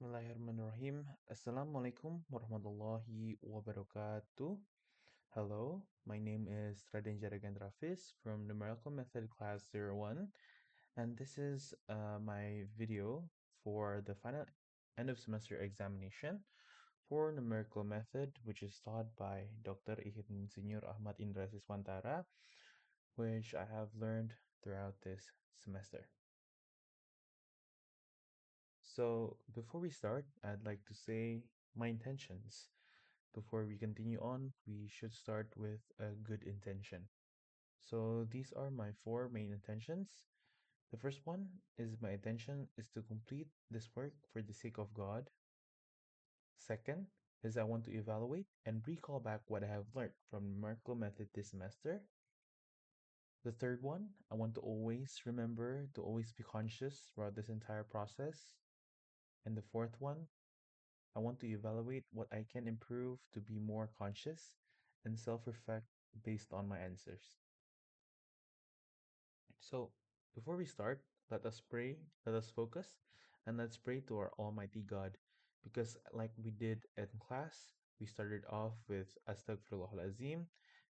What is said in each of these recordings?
Bismillahirrahmanirrahim. Assalamualaikum warahmatullahi wabarakatuh. Hello, my name is Raden Jachregantravis from Numerical Method Class 01, and this is my video for the final end of semester examination for numerical method, which is taught by Dr. Insinyur Ahmad Indra Siswantara, which I have learned throughout this semester. So, before we start, I'd like to say my intentions. Before we continue on, we should start with a good intention. So, these are my four main intentions. The first one is my intention is to complete this work for the sake of God. Second is I want to evaluate and recall back what I have learned from numerical method this semester. The third one, I want to always remember to always be conscious throughout this entire process. And the fourth one, I want to evaluate what I can improve to be more conscious and self reflect based on my answers. So, before we start, let us pray, let us focus, and let's pray to our Almighty God. Because, like we did in class, we started off with Astaghfirullahal Azim,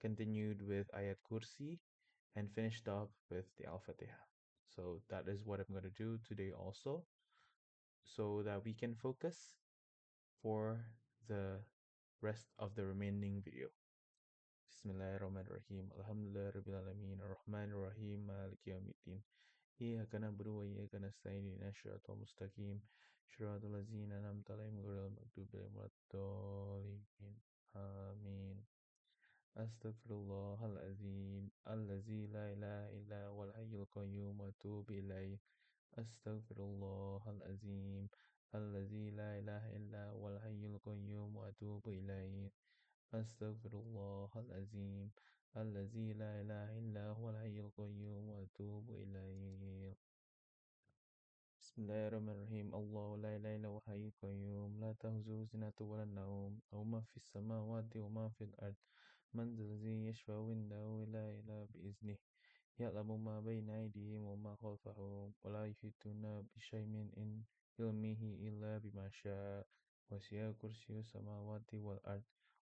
continued with Ayat Kursi, and finished off with the Al Fatiha. So, that is what I'm going to do today also, so that we can focus for the rest of the remaining video. Bismillahirrahmanirrahim. Alhamdulillahirrahmanirrahim. Ar-Rahmanirrahim. Maliki yawmiddin. إياك نعبد وإياك نستعين اهدنا الصراط المستقيم صراط الذين أنعمت عليهم غير المغضوب عليهم ولا الضالين آمين أستغفر الله العظيم الذي لا إله إلا هو الحي القيوم وأتوب إليه أستغفر الله العظيم الذي لا إله إلا هو الحي القيوم وأتوب إليه أستغفر الله العظيم الذي لا إله إلا هو الحي القيوم وأتوب إليه بسم الله الرحمن الرحيم الله لا إله إلا هو الحي القيوم لا تأخذه سنة ولا نوم له ما في السماوات وما في الأرض من ذا الذي يشفع عنده إلا بإذنه يعلم ما بين أيديهم وما خلفهم ولا يحيطون بشيء من علمه إلا بما شاء وسع كرسيه السماوات والأرض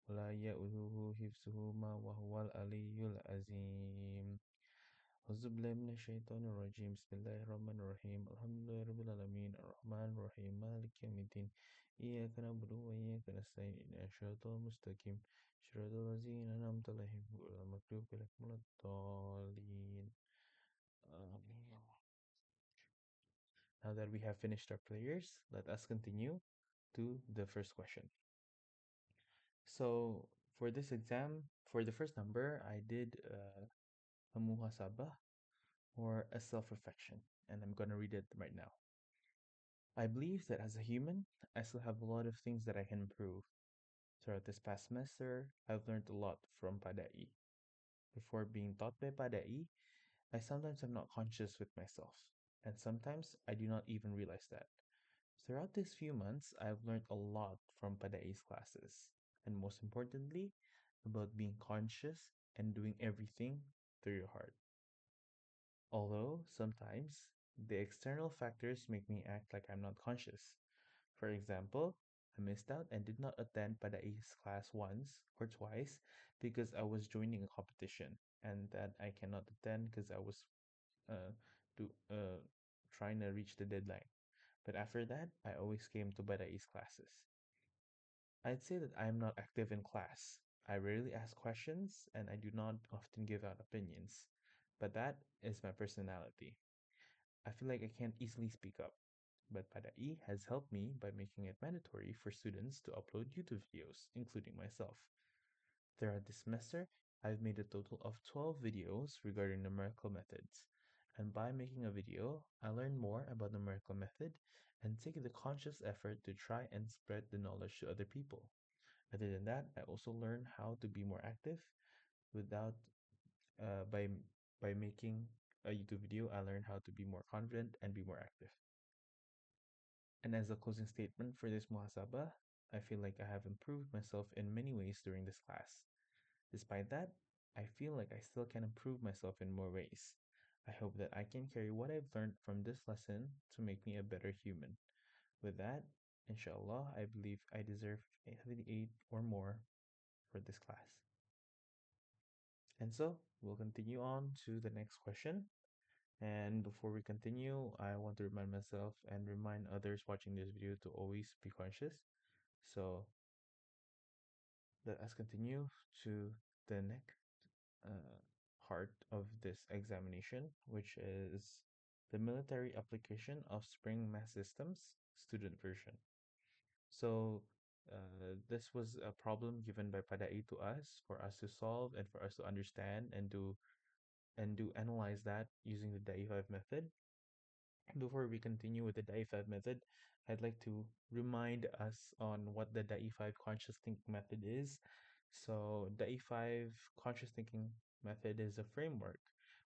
ولا يؤوده حفظهما وهو العلي العظيم أعوذ بالله من الشيطان الرجيم بسم الله الرحمن الرحيم الحمد لله رب العالمين الرحمن الرحيم مالك يوم الدين إياك نعبد وإياك نستعين اهدنا الصراط المستقيم صراط الذين أنعمت عليهم غير المغضوب عليهم ولا الضالين آمين. Now that we have finished our prayers, let us continue to the first question. So for this exam, for the first number, I did a muhasabah or a self-reflection, and I'm gonna read it right now. I believe that as a human, I still have a lot of things that I can improve. Throughout this past semester, I've learned a lot from Padai. Before being taught by Padai, I sometimes am not conscious with myself, and sometimes I do not even realize that. Throughout these few months, I've learned a lot from Padai's classes, and most importantly, about being conscious and doing everything through your heart. Although sometimes the external factors make me act like I'm not conscious. For example, I missed out and did not attend Padai's class once or twice because I was joining a competition, and that I cannot attend because I was uh, do, trying to reach the deadline. But after that, I always came to Padai's classes. I'd say that I am not active in class. I rarely ask questions and I do not often give out opinions. But that is my personality. I feel like I can't easily speak up. But Padai has helped me by making it mandatory for students to upload YouTube videos, including myself. Throughout this semester, I've made a total of 12 videos regarding numerical methods. And by making a video, I learn more about numerical method and take the conscious effort to try and spread the knowledge to other people. Other than that, I also learn how to be more active without uh, by by making a YouTube video, I learned how to be more confident and be more active. And as a closing statement for this muhasabah, I feel like I have improved myself in many ways during this class. Despite that, I feel like I still can improve myself in more ways. I hope that I can carry what I've learned from this lesson to make me a better human. With that, Inshallah, I believe I deserve a 78 or more for this class. And so we'll continue on to the next question. And before we continue, I want to remind myself and remind others watching this video to always be conscious. So let us continue to the next uh, part of this examination, which is the military application of Spring Mass Systems student version. So this was a problem given by Padai to us for us to solve and for us to understand and do analyze that using the DAI5 method. Before we continue with the DAI5 method, I'd like to remind us on what the DAI5 conscious thinking method is. So, DAI5 conscious thinking method is a framework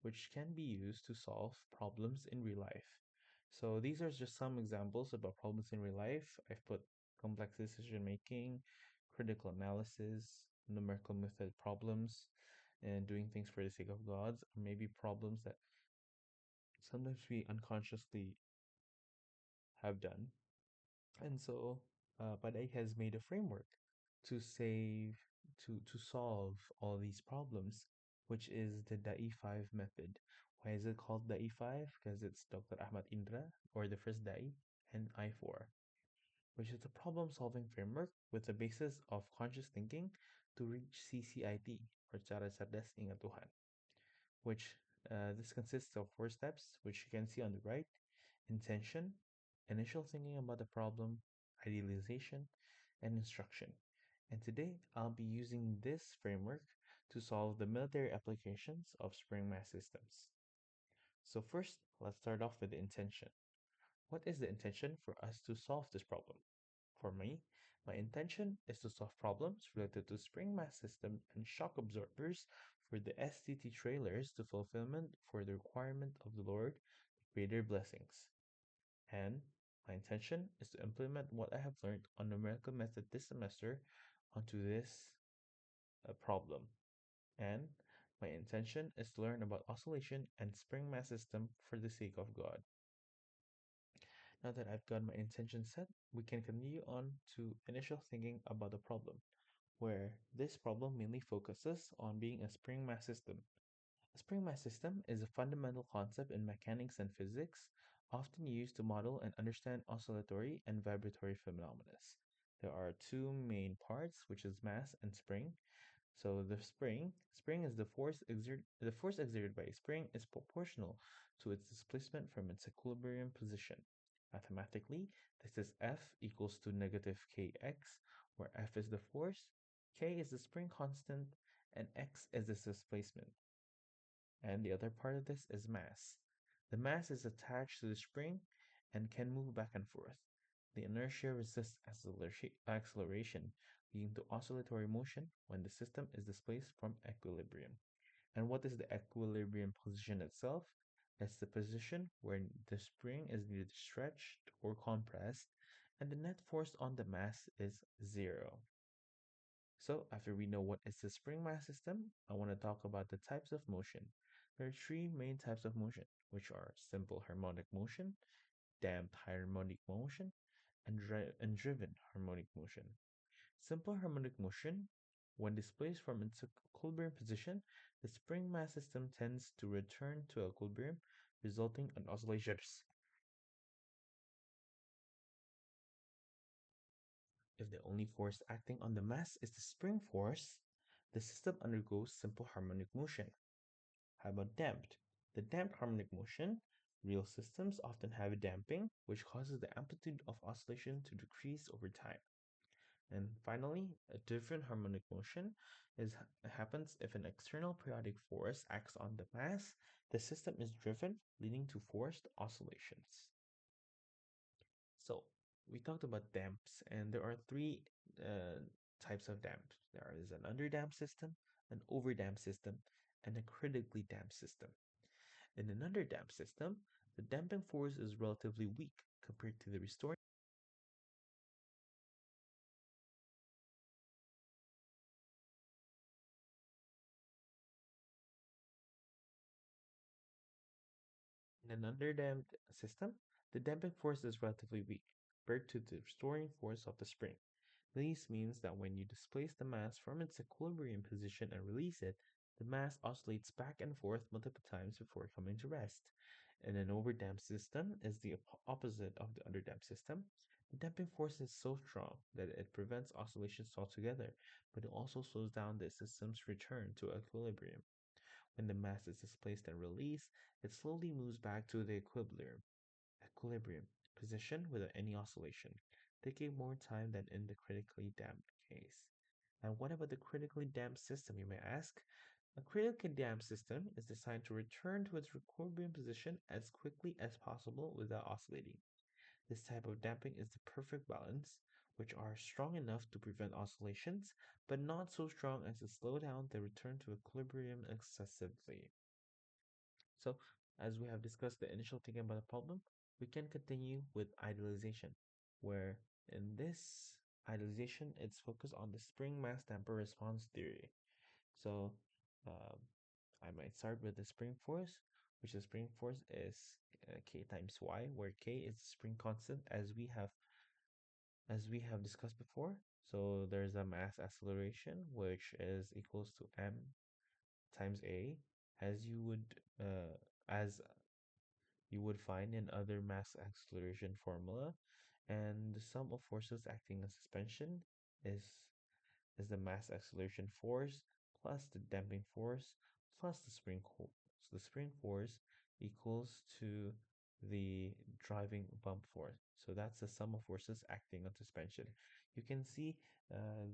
which can be used to solve problems in real life. So, these are just some examples about problems in real life. I've put complex decision making, critical analysis, numerical method problems, and doing things for the sake of gods, or maybe problems that sometimes we unconsciously have done. And so Padai has made a framework to save to solve all these problems, which is the DAI5 method. Why is it called DAI5? Because it's Dr. Ahmad Indra, or the first DAI, and I4, which is a problem solving framework with the basis of conscious thinking to reach CCIT, or Cara Cerdas Ingat Tuhan, which this consists of 4 steps, which you can see on the right: intention, initial thinking about the problem, idealization, and instruction. And today I'll be using this framework to solve the military applications of Spring Mass systems. So first, let's start off with the intention. What is the intention for us to solve this problem? For me, my intention is to solve problems related to Spring Mass system and shock absorbers for the STT trailers to fulfillment for the requirement of the Lord, greater blessings. And my intention is to implement what I have learned on numerical method this semester onto this problem. And my intention is to learn about oscillation and spring mass system for the sake of God. Now that I've got my intention set, we can continue on to initial thinking about the problem, where this problem mainly focuses on being a spring mass system. A spring mass system is a fundamental concept in mechanics and physics, often used to model and understand oscillatory and vibratory phenomena. There are two main parts, which is mass and spring. So the spring is the force exerted by a spring is proportional to its displacement from its equilibrium position. Mathematically, this is F equals to negative kx, where F is the force, k is the spring constant, and x is the displacement. And the other part of this is mass. The mass is attached to the spring and can move back and forth. The inertia resists acceleration, leading to oscillatory motion when the system is displaced from equilibrium. And what is the equilibrium position itself? It's the position where the spring is neither stretched or compressed, and the net force on the mass is zero. So, after we know what is the spring mass system, I want to talk about the types of motion. There are 3 main types of motion, which are simple harmonic motion, damped harmonic motion, and driven harmonic motion. Simple harmonic motion, when displaced from its equilibrium position, the spring mass system tends to return to equilibrium, resulting in oscillations. If the only force acting on the mass is the spring force, the system undergoes simple harmonic motion. How about damped? The damped harmonic motion, real systems often have damping, which causes the amplitude of oscillation to decrease over time. And finally, a different harmonic motion happens if an external periodic force acts on the mass, the system is driven, leading to forced oscillations. So, we talked about damps, and there are 3 types of damps. There is an underdamped system, an overdamped system, and a critically damped system. In an underdamped system, the damping force is relatively weak compared to the restoring. In an underdamped system, the damping force is relatively weak. compared to the restoring force of the spring. Release means that when you displace the mass from its equilibrium position and release it, the mass oscillates back and forth multiple times before coming to rest. In an overdamped system is the opposite of the underdamped system. The damping force is so strong that it prevents oscillations altogether, but it also slows down the system's return to equilibrium. When the mass is displaced and released, it slowly moves back to the equilibrium position without any oscillation, taking more time than in the critically damped case. And what about the critically damped system, you may ask? A critically damped system is designed to return to its equilibrium position as quickly as possible without oscillating. This type of damping is the perfect balance, which are strong enough to prevent oscillations, but not so strong as to slow down the return to equilibrium excessively. So, as we have discussed the initial thinking about the problem, we can continue with idealization, where in this idealization, it's focused on the spring mass damper response theory. So, um, I might start with the spring force, which the spring force is k times y, where k is the spring constant as we have discussed before. So there's a mass acceleration, which is equals to m times a, as you would as you would find in other mass acceleration formula, and the sum of forces acting on suspension is is the mass acceleration force plus the damping force plus the spring force. So the spring force equals to the driving bump force. So that's the sum of forces acting on suspension. You can see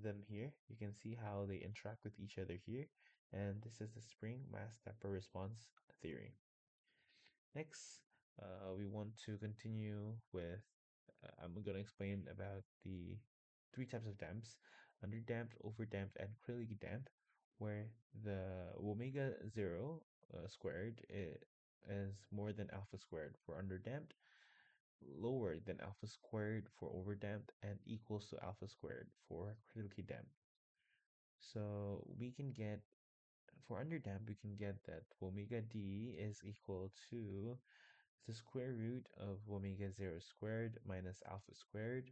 them here. You can see how they interact with each other here. And this is the spring mass damper response theory. Next, we want to continue with, I'm going to explain about the three types of damps, underdamped, overdamped, and critically damped, where the omega 0 squared is more than alpha squared for underdamped, lower than alpha squared for overdamped, and equals to alpha squared for critically damped. So we can get, for underdamped, we can get that omega d is equal to the square root of omega 0 squared minus alpha squared,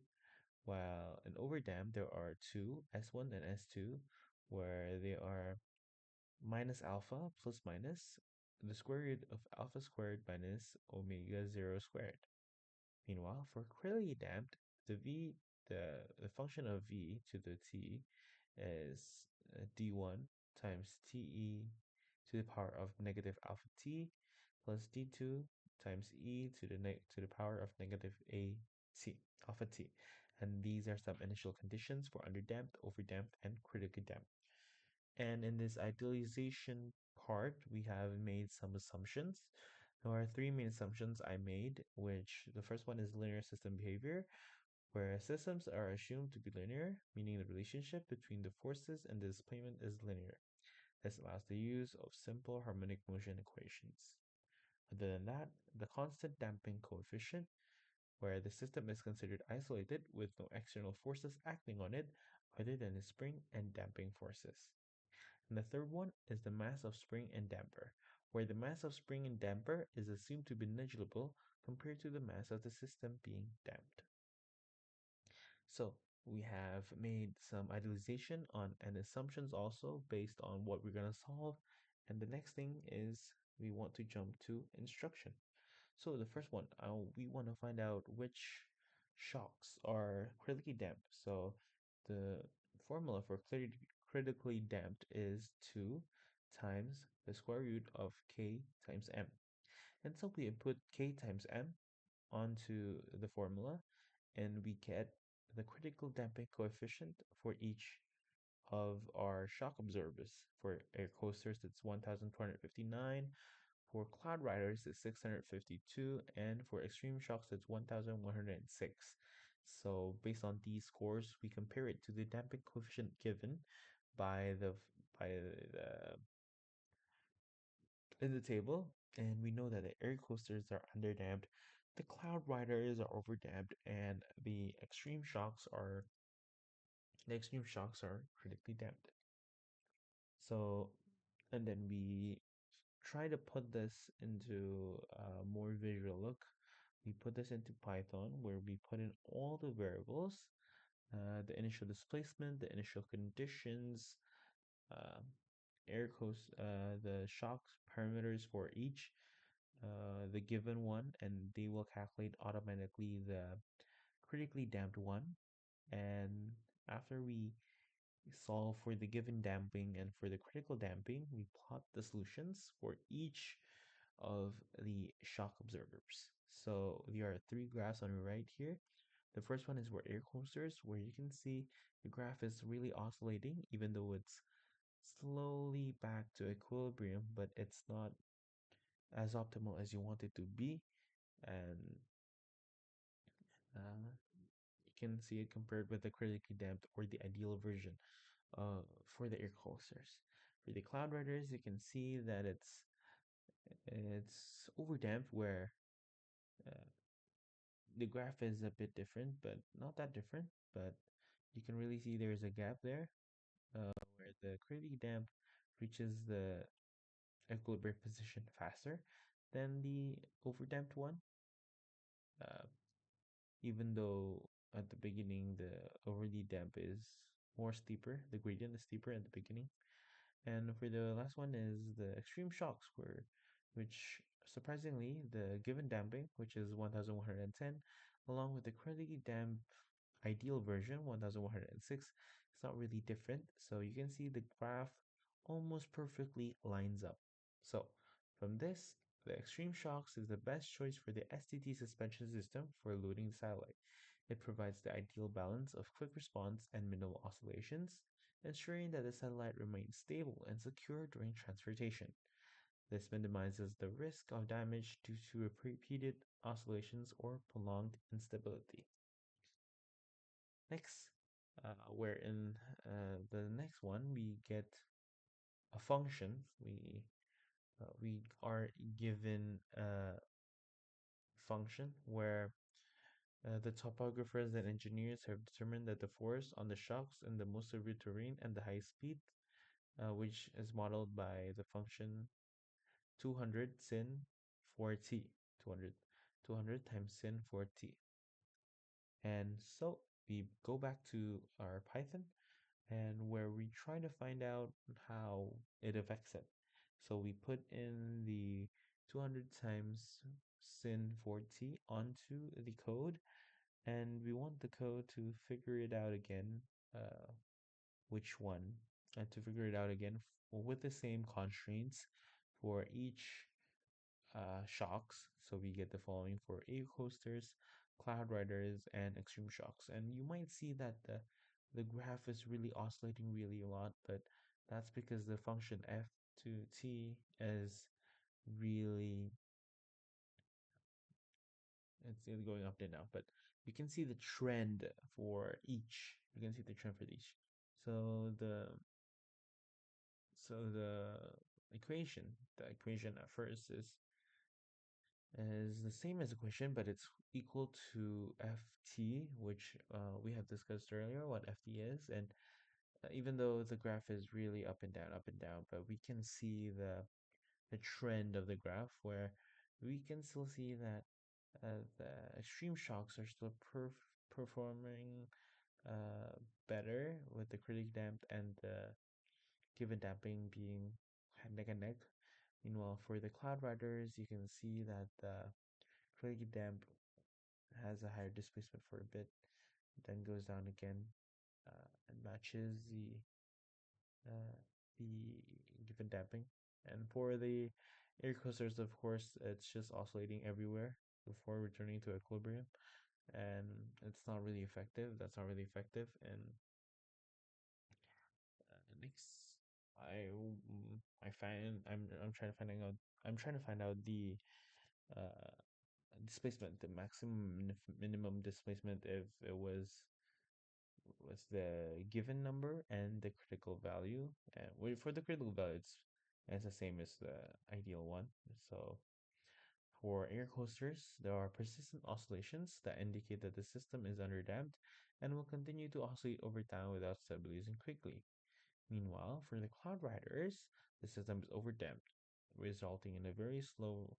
while in overdamped there are two, S1 and S2, where they are minus alpha plus minus the square root of alpha squared minus omega 0 squared. Meanwhile, for critically damped, the v the function of v to the t is d1 times te to the power of negative alpha t plus d2 times e to the power of negative a t alpha t. And these are some initial conditions for underdamped, overdamped, and critically damped. And in this idealization part, we have made some assumptions. There are three main assumptions I made, which the first one is linear system behavior, where systems are assumed to be linear, meaning the relationship between the forces and the displacement is linear. This allows the use of simple harmonic motion equations. Other than that, the constant damping coefficient, where the system is considered isolated with no external forces acting on it other than the spring and damping forces. And the third one is the mass of spring and damper, where the mass of spring and damper is assumed to be negligible compared to the mass of the system being damped. So we have made some idealization on and assumptions also based on what we're going to solve. And the next thing is we want to jump to instruction. So the first one, we want to find out which shocks are critically damped. So the formula for critically damped is 2 times the square root of k times m. And so we input k times m onto the formula, and we get the critical damping coefficient for each of our shock absorbers. For air coasters, it's 1,259. For cloud riders, it's 652. And for extreme shocks, it's 1,106. So based on these scores, we compare it to the damping coefficient given by the in the table, and we know that the air coasters are underdamped, the cloud riders are overdamped, and the extreme shocks are critically damped. So, and then we try to put this into a more visual look We put this into Python where we put in all the variables, the initial displacement, the initial conditions, uh, the shocks parameters for each, the given one, and they will calculate automatically the critically damped one. And after we solve for the given damping and for the critical damping, we plot the solutions for each of the shock observers. So there are three graphs on the right here. The first one is for air coasters, where you can see the graph is really oscillating, even though it's slowly back to equilibrium, but it's not as optimal as you want it to be. And uh, you can see it compared with the critically damped or the ideal version for the air coasters. For the cloud riders, you can see that it's overdamped where uh, the graph is a bit different, but not that different. But you can really see there's a gap there where the critically damped reaches the equilibrium position faster than the overdamped one. Uh, Even though at the beginning the overly damp is more steeper, the gradient is steeper at the beginning. And for the last one is the extreme shocks, which surprisingly the given damping, which is 1110, along with the critically damp ideal version 1106, is not really different. So you can see the graph almost perfectly lines up. So from this, the extreme shocks is the best choice for the STT suspension system for loading the satellite. It provides the ideal balance of quick response and minimal oscillations, ensuring that the satellite remains stable and secure during transportation. This minimizes the risk of damage due to repeated oscillations or prolonged instability. Next, where in the next one we get a function. We are given a function where the topographers and engineers have determined that the force on the shocks in the most severe terrain and the high speed, which is modeled by the function 200 sin 4t, 200, 200 times sin 4t. And so we go back to our Python and where we try to find out how it affects it. So we put in the 200 times sin 4t onto the code, and we want the code to figure it out again, which one, and to figure it out again with the same constraints for each shocks. So we get the following for air coasters, cloud riders, and extreme shocks. And you might see that the graph is really oscillating really a lot, but that's because the function f to t is really it's really going up and down. But you can see the trend for each. You can see the trend for each. So the equation, the equation at first is the same as equation, but it's equal to ft, which we have discussed earlier what ft is. And even though the graph is really up and down, but we can see the trend of the graph where we can still see that the extreme shocks are still performing uh, better with the critic damped and the given damping being neck and neck. Meanwhile, for the cloud riders, you can see that the critic damp has a higher displacement for a bit, then goes down again, and matches uh, the given damping. And for the air coasters, of course, it's just oscillating everywhere before returning to equilibrium, and it's not really effective. That's not really effective. And next, I find I'm trying to finding out I'm trying to find out the uh displacement, the maximum minimum displacement if it was the given number and the critical value. And for the critical value, it's the same as the ideal one. So for air coasters, there are persistent oscillations that indicate that the system is underdamped and will continue to oscillate over time without stabilizing quickly. Meanwhile, for the cloud riders, the system is overdamped, resulting in a very slow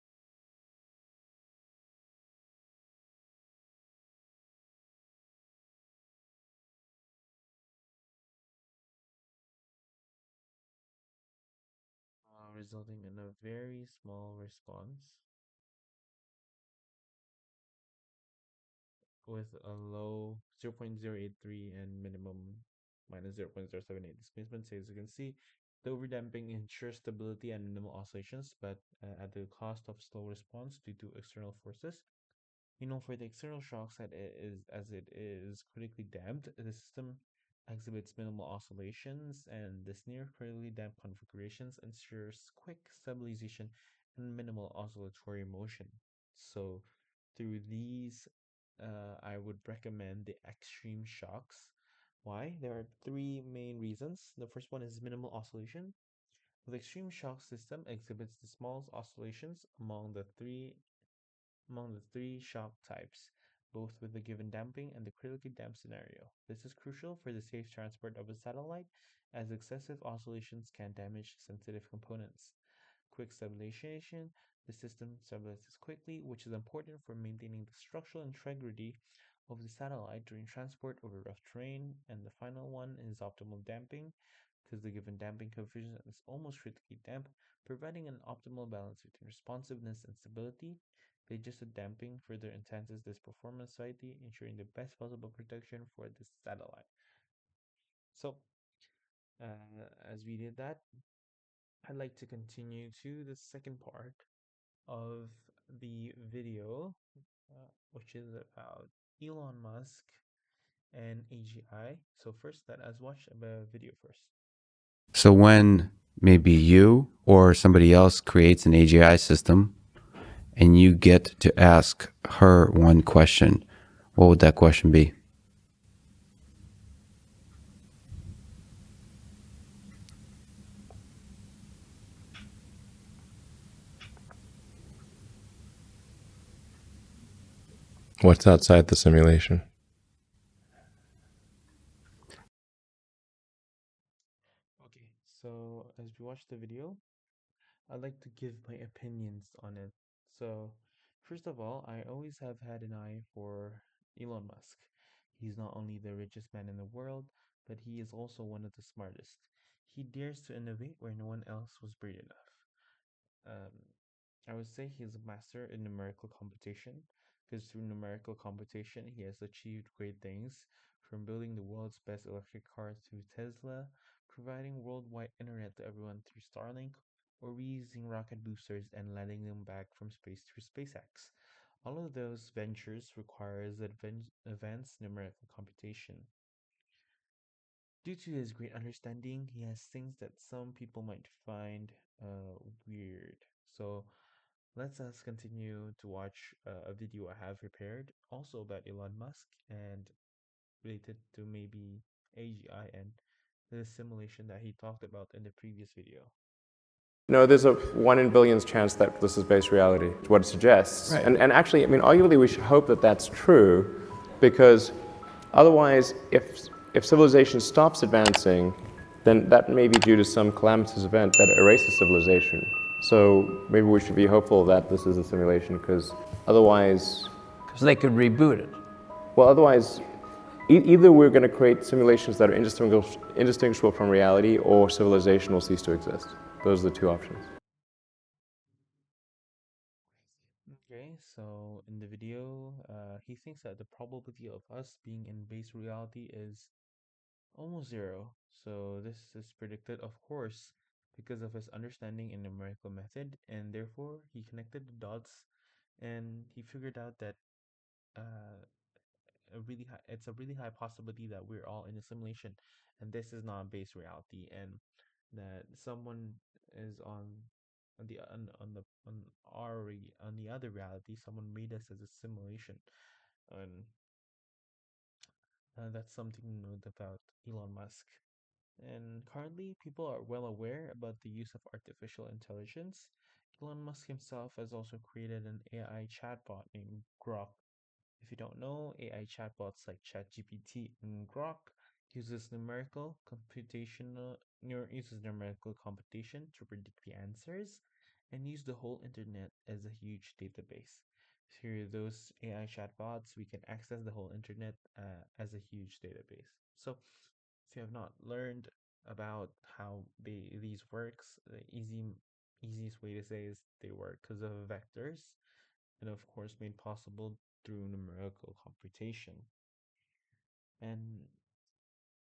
resulting in a very small response with a low 0.083 and minimum minus 0.078 displacement. So as you can see, the overdamping ensures stability and minimal oscillations, but at the cost of slow response due to external forces. For the external shocks that it is critically damped, the system exhibits minimal oscillations, and this near critically damped configurations ensures quick stabilization and minimal oscillatory motion. So, through these, I would recommend the extreme shocks. Why? There are three main reasons. The first one is minimal oscillation. The extreme shock system exhibits the smallest oscillations among the three shock types, both with the given damping and the critically damped scenario. This is crucial for the safe transport of a satellite, as excessive oscillations can damage sensitive components. Quick stabilization. The system stabilizes quickly, which is important for maintaining the structural integrity of the satellite during transport over rough terrain. And the final one is optimal damping, because the given damping coefficient is almost critically damp, providing an optimal balance between responsiveness and stability. The adjusted damping further enhances this performance slightly, ensuring the best possible protection for the satellite. So, as we did that, I'd like to continue to the second part of the video, which is about Elon Musk and AGI. So first, let us watch the video first. So when maybe you or somebody else creates an AGI system and you get to ask her one question, what would that question be? What's outside the simulation? Okay, so as we watch the video, I'd like to give my opinions on it. So, first of all, I always have had an eye for Elon Musk. He's not only the richest man in the world, but he is also one of the smartest. He dares to innovate where no one else was brave enough. Um, I would say he's a master in numerical computation, because through numerical computation, he has achieved great things, from building the world's best electric car through Tesla, providing worldwide internet to everyone through Starlink, or reusing rocket boosters and landing them back from space through SpaceX. All of those ventures requires advanced numerical computation. Due to his great understanding, he has things that some people might find weird. So let us continue to watch a video I have prepared, also about Elon Musk and related to maybe AGI and the simulation that he talked about in the previous video. No, there's a 1 in billions chance that this is base reality, is what it suggests. Right. And actually, I mean, arguably we should hope that that's true, because otherwise, if civilization stops advancing, then that may be due to some calamitous event that erases civilization. So maybe we should be hopeful that this is a simulation, because otherwise, Because they could reboot it. well, otherwise, either we're going to create simulations that are indistinguishable from reality, or civilization will cease to exist. Those are the two options. Okay, so in the video, he thinks that the probability of us being in base reality is almost zero. So this is predicted, of course, because of his understanding in numerical method, and therefore he connected the dots and he figured out that uh, it's a really high possibility that we're all in a simulation, and this is not base reality, and that someone is on the on the on on the other reality, someone made us as a simulation, and that's something to note about Elon Musk. And currently, people are well aware about the use of artificial intelligence. Elon Musk himself has also created an AI chatbot named Grok. If you don't know, AI chatbots like ChatGPT and Grok uses numerical computation to predict the answers and use the whole internet as a huge database. Through those AI chatbots, we can access the whole internet as a huge database. So, if you have not learned about how these works, easy Easiest way to say is they work because of vectors, and of course made possible through numerical computation. And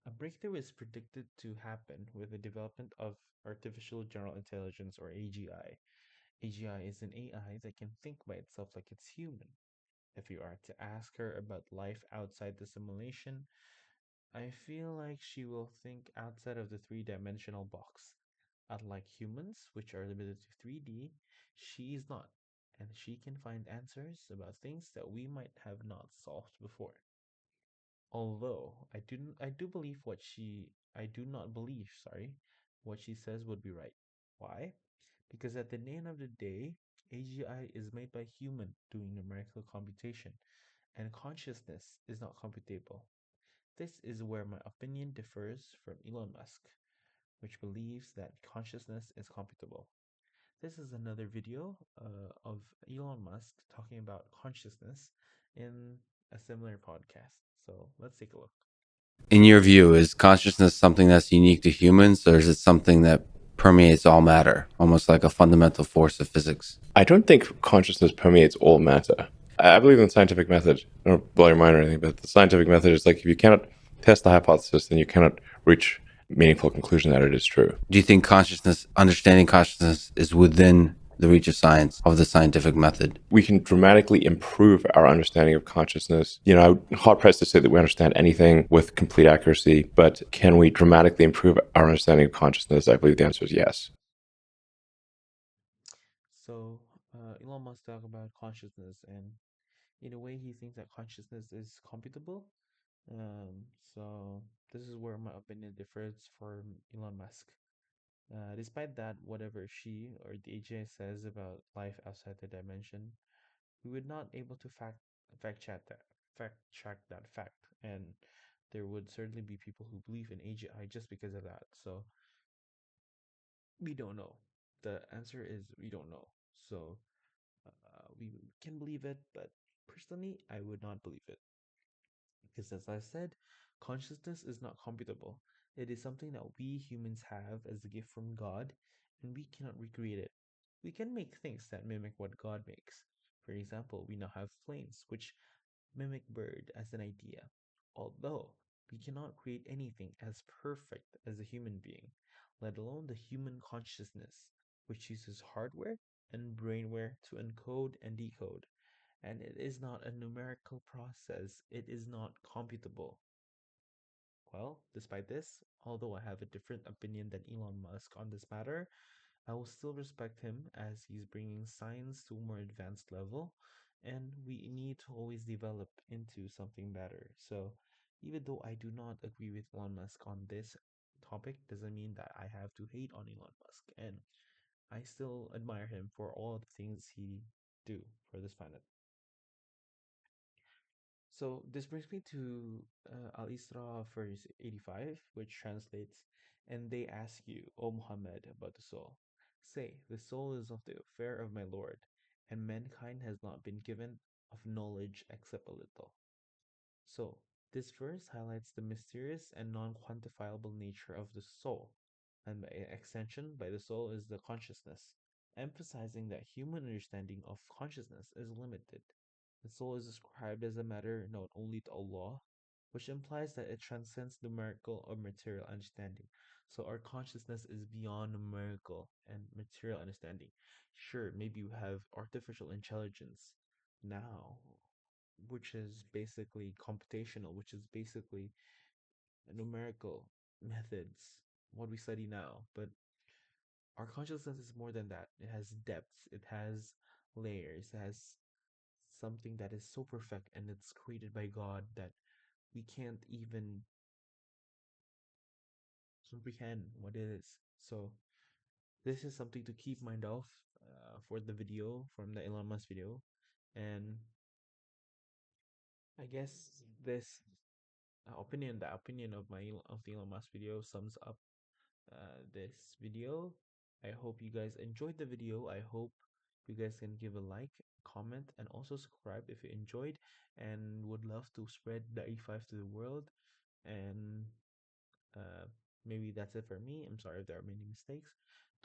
a breakthrough is predicted to happen with the development of artificial general intelligence, or AGI. AGI is an AI that can think by itself like it's human. If you are to ask her about life outside the simulation, I feel like she will think outside of the three-dimensional box. Unlike humans, which are limited to 3D, she is not, and she can find answers about things that we might have not solved before. Although I do not believe, sorry, what she says would be right. Why? Because at the end of the day, AGI is made by human doing numerical computation, and consciousness is not computable. This is where my opinion differs from Elon Musk, which believes that consciousness is computable. This is another video of Elon Musk talking about consciousness in a similar podcast. So let's take a look. In your view, is consciousness something that's unique to humans, or is it something that permeates all matter, almost like a fundamental force of physics? I don't think consciousness permeates all matter. I believe in the scientific method. I don't blow your mind or anything, but the scientific method is like if you cannot test the hypothesis, then you cannot reach a meaningful conclusion that it is true. Do you think consciousness, understanding consciousness, is within the reach of science, of the scientific method? We can dramatically improve our understanding of consciousness. I'm hard pressed to say that we understand anything with complete accuracy, but can we dramatically improve our understanding of consciousness? I believe the answer is yes. So Elon Musk talk about consciousness, and in a way, he thinks that consciousness is computable. So this is where my opinion differs from Elon Musk. Despite that, whatever she or the AGI says about life outside the dimension, we would not able to fact check that fact, and there would certainly be people who believe in AGI just because of that. So we don't know. The answer is we don't know. So we can believe it, but personally, I would not believe it. Because as I said, consciousness is not computable. It is something that we humans have as a gift from God, and we cannot recreate it. We can make things that mimic what God makes. For example, we now have planes, which mimic bird as an idea. Although we cannot create anything as perfect as a human being, let alone the human consciousness, which uses hardware and brainware to encode and decode, and it is not a numerical process, it is not computable. Well, despite this, although I have a different opinion than Elon Musk on this matter, I will still respect him as he's bringing science to a more advanced level, and we need to always develop into something better. So, even though I do not agree with Elon Musk on this topic, doesn't mean that I have to hate on Elon Musk, and I still admire him for all the things he do for this planet. So this brings me to Al-Isra verse 85, which translates, "And they ask you, O Muhammad, about the soul. Say, the soul is of the affair of my Lord, and mankind has not been given of knowledge except a little." So, this verse highlights the mysterious and non-quantifiable nature of the soul, and by extension, by the soul is the consciousness, emphasizing that human understanding of consciousness is limited. The soul is described as a matter known only to Allah, which implies that it transcends numerical or material understanding. So our consciousness is beyond numerical and material understanding. Sure, maybe you have artificial intelligence now, which is basically computational, which is basically numerical methods, what we study now. But our consciousness is more than that. It has depth, it has layers, it has something that is so perfect and it's created by God that we can't even comprehend what it is. So this is something to keep mind of for the video from the Elon Musk video, and I guess this the opinion of of the Elon Musk video sums up this video. I hope you guys enjoyed the video. I hope you guys can give a like, comment, and also subscribe if you enjoyed, and would love to spread the E5 to the world. And uh, maybe that's it for me. I'm sorry if there are many mistakes.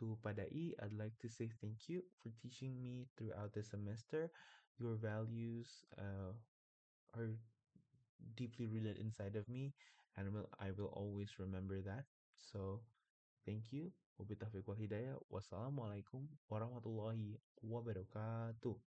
To Padai, I'd like to say thank you for teaching me throughout the semester. Your values are deeply rooted inside of me, and I will always remember that. So, thank you. Wabillahi taufiq wal hidayah. Wassalamualaikum warahmatullahi wabarakatuh.